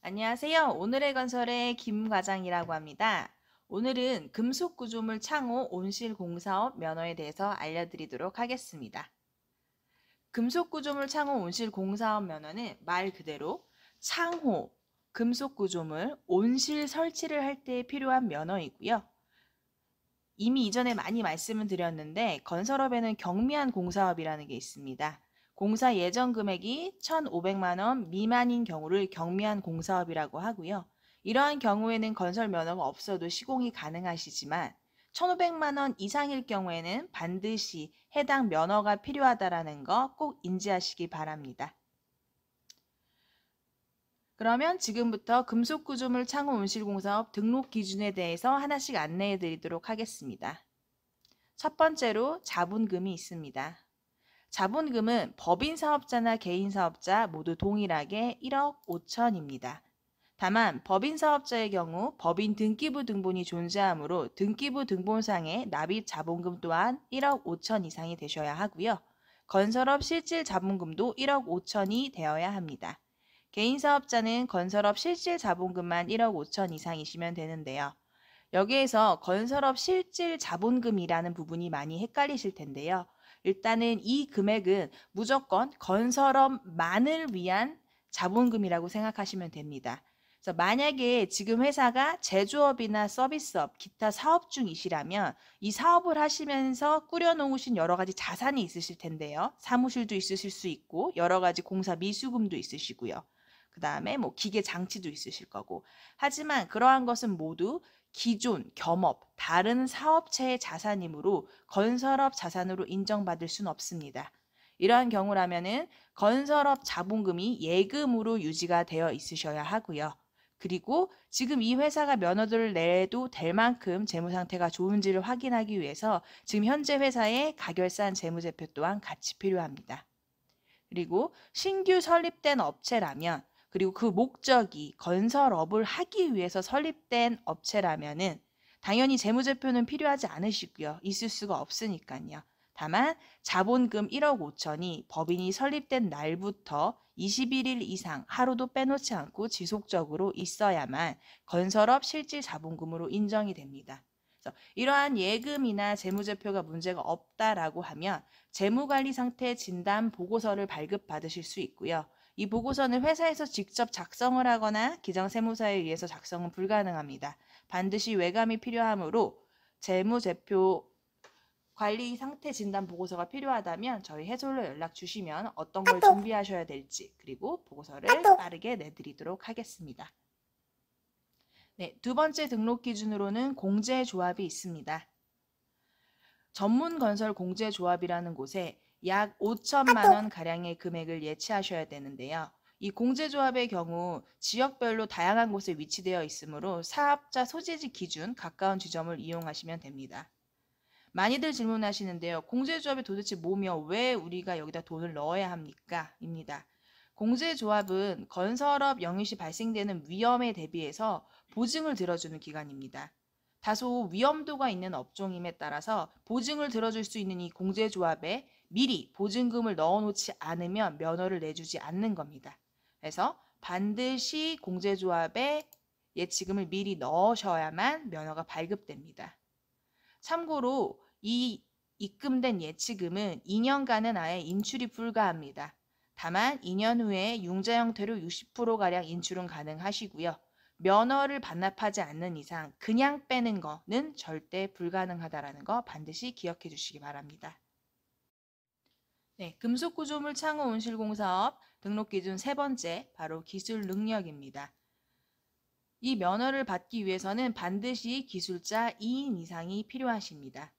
안녕하세요. 오늘의 건설의 김 과장이라고 합니다. 오늘은 금속구조물 창호 온실공사업 면허에 대해서 알려드리도록 하겠습니다. 금속구조물 창호 온실공사업 면허는 말 그대로 창호, 금속구조물, 온실 설치를 할 때 필요한 면허이고요. 이미 이전에 많이 말씀을 드렸는데 건설업에는 경미한 공사업이라는 게 있습니다. 공사 예정 금액이 1,500만 원 미만인 경우를 경미한 공사업이라고 하고요. 이러한 경우에는 건설 면허가 없어도 시공이 가능하시지만 1,500만 원 이상일 경우에는 반드시 해당 면허가 필요하다는 거 꼭 인지하시기 바랍니다. 그러면 지금부터 금속구조물 창호 온실공사업 등록 기준에 대해서 하나씩 안내해 드리도록 하겠습니다. 첫 번째로 자본금이 있습니다. 자본금은 법인 사업자나 개인 사업자 모두 동일하게 1억 5천입니다. 다만 법인 사업자의 경우 법인 등기부 등본이 존재하므로 등기부 등본상의 납입 자본금 또한 1억 5천 이상이 되셔야 하고요. 건설업 실질 자본금도 1억 5천이 되어야 합니다. 개인 사업자는 건설업 실질 자본금만 1억 5천 이상이시면 되는데요. 여기에서 건설업 실질 자본금이라는 부분이 많이 헷갈리실 텐데요. 일단은 이 금액은 무조건 건설업만을 위한 자본금이라고 생각하시면 됩니다. 그래서 만약에 지금 회사가 제조업이나 서비스업, 기타 사업 중이시라면 이 사업을 하시면서 꾸려놓으신 여러 가지 자산이 있으실 텐데요. 사무실도 있으실 수 있고 여러 가지 공사 미수금도 있으시고요. 그 다음에 뭐 기계 장치도 있으실 거고. 하지만 그러한 것은 모두 기존, 겸업, 다른 사업체의 자산이므로 건설업 자산으로 인정받을 수는 없습니다. 이러한 경우라면은 건설업 자본금이 예금으로 유지가 되어 있으셔야 하고요. 그리고 지금 이 회사가 면허들을 내도 될 만큼 재무 상태가 좋은지를 확인하기 위해서 지금 현재 회사의 가결산 재무제표 또한 같이 필요합니다. 그리고 신규 설립된 업체라면 그리고 그 목적이 건설업을 하기 위해서 설립된 업체라면은 당연히 재무제표는 필요하지 않으시고요. 있을 수가 없으니까요. 다만 자본금 1억 5천이 법인이 설립된 날부터 21일 이상 하루도 빼놓지 않고 지속적으로 있어야만 건설업 실질 자본금으로 인정이 됩니다. 그래서 이러한 예금이나 재무제표가 문제가 없다라고 하면 재무관리 상태 진단 보고서를 발급받으실 수 있고요. 이 보고서는 회사에서 직접 작성을 하거나 기정세무사에 의해서 작성은 불가능합니다. 반드시 외감이 필요하므로 재무제표 관리 상태 진단 보고서가 필요하다면 저희 해솔로 연락 주시면 어떤 걸 준비하셔야 될지 그리고 보고서를 빠르게 내드리도록 하겠습니다. 네, 두 번째 등록 기준으로는 공제조합이 있습니다. 전문건설공제조합이라는 곳에 약 5천만 원 가량의 금액을 예치하셔야 되는데요. 이 공제조합의 경우 지역별로 다양한 곳에 위치되어 있으므로 사업자 소재지 기준 가까운 지점을 이용하시면 됩니다. 많이들 질문하시는데요. 공제조합이 도대체 뭐며 왜 우리가 여기다 돈을 넣어야 합니까? 입니다. 공제조합은 건설업 영위 시 발생되는 위험에 대비해서 보증을 들어주는 기관입니다. 다소 위험도가 있는 업종임에 따라서 보증을 들어줄 수 있는 이 공제조합에 미리 보증금을 넣어놓지 않으면 면허를 내주지 않는 겁니다. 그래서 반드시 공제조합에 예치금을 미리 넣으셔야만 면허가 발급됩니다. 참고로 이 입금된 예치금은 2년간은 아예 인출이 불가합니다. 다만 2년 후에 융자 형태로 60%가량 인출은 가능하시고요. 면허를 반납하지 않는 이상 그냥 빼는 거는 절대 불가능하다는 거 반드시 기억해 주시기 바랍니다. 네, 금속구조물 창호 온실공사업 등록 기준 세 번째 바로 기술 능력입니다. 이 면허를 받기 위해서는 반드시 기술자 2인 이상이 필요하십니다.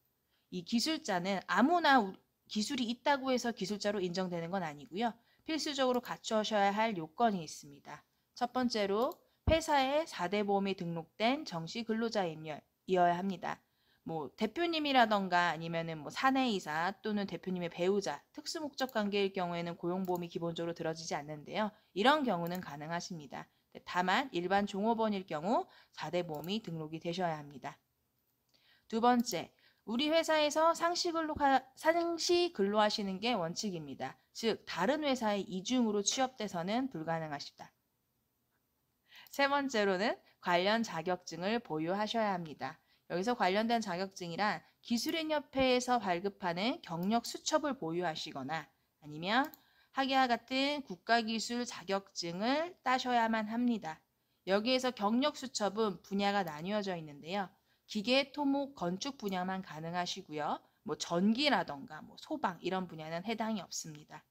이 기술자는 아무나 기술이 있다고 해서 기술자로 인정되는 건 아니고요. 필수적으로 갖추셔야 할 요건이 있습니다. 첫 번째로 회사에 4대 보험이 등록된 정시 근로자이어야 합니다. 뭐 대표님이라던가 아니면은 뭐 사내이사 또는 대표님의 배우자, 특수목적 관계일 경우에는 고용보험이 기본적으로 들어지지 않는데요. 이런 경우는 가능하십니다. 다만 일반 종업원일 경우 4대 보험이 등록이 되셔야 합니다. 두 번째, 우리 회사에서 상시 근로하시는 게 원칙입니다. 즉, 다른 회사에 이중으로 취업돼서는 불가능하시다. 세 번째로는 관련 자격증을 보유하셔야 합니다. 여기서 관련된 자격증이란 기술인협회에서 발급하는 경력 수첩을 보유하시거나 아니면 학예와 같은 국가기술 자격증을 따셔야만 합니다. 여기에서 경력 수첩은 분야가 나뉘어져 있는데요. 기계, 토목, 건축 분야만 가능하시고요. 전기라던가 소방 이런 분야는 해당이 없습니다.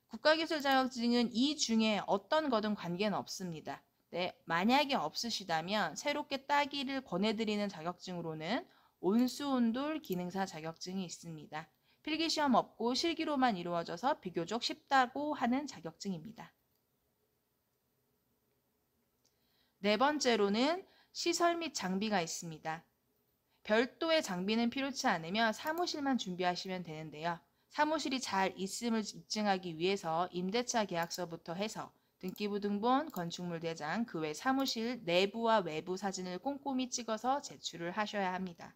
국가기술 자격증은 이 중에 어떤 거든 관계는 없습니다. 네, 만약에 없으시다면 새롭게 따기를 권해드리는 자격증으로는 온수온돌 기능사 자격증이 있습니다. 필기시험 없고 실기로만 이루어져서 비교적 쉽다고 하는 자격증입니다. 네 번째로는 시설 및 장비가 있습니다. 별도의 장비는 필요치 않으며 사무실만 준비하시면 되는데요. 사무실이 잘 있음을 입증하기 위해서 임대차 계약서부터 해서 등기부 등본, 건축물 대장, 그 외 사무실 내부와 외부 사진을 꼼꼼히 찍어서 제출을 하셔야 합니다.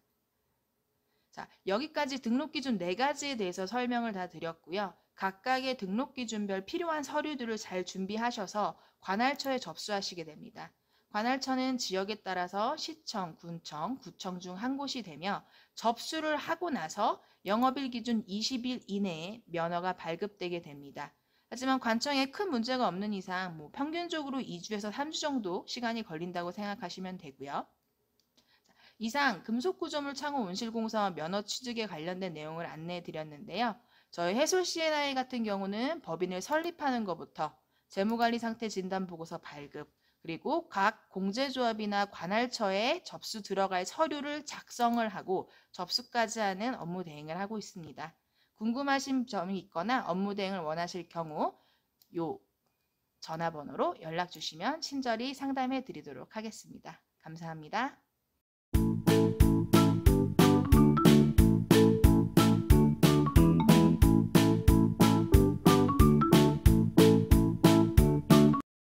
자, 여기까지 등록 기준 4가지에 대해서 설명을 다 드렸고요. 각각의 등록 기준별 필요한 서류들을 잘 준비하셔서 관할처에 접수하시게 됩니다. 관할처는 지역에 따라서 시청, 군청, 구청 중 한 곳이 되며 접수를 하고 나서 영업일 기준 20일 이내에 면허가 발급되게 됩니다. 하지만 관청에 큰 문제가 없는 이상 평균적으로 2주에서 3주 정도 시간이 걸린다고 생각하시면 되고요. 이상 금속구조물 창호 온실공사와 면허 취득에 관련된 내용을 안내해 드렸는데요. 저희 해솔 C&I 같은 경우는 법인을 설립하는 것부터 재무관리 상태 진단 보고서 발급, 그리고 각 공제조합이나 관할처에 접수 들어갈 서류를 작성을 하고 접수까지 하는 업무 대행을 하고 있습니다. 궁금하신 점이 있거나 업무 대행을 원하실 경우 요 전화번호로 연락 주시면 친절히 상담해 드리도록 하겠습니다. 감사합니다.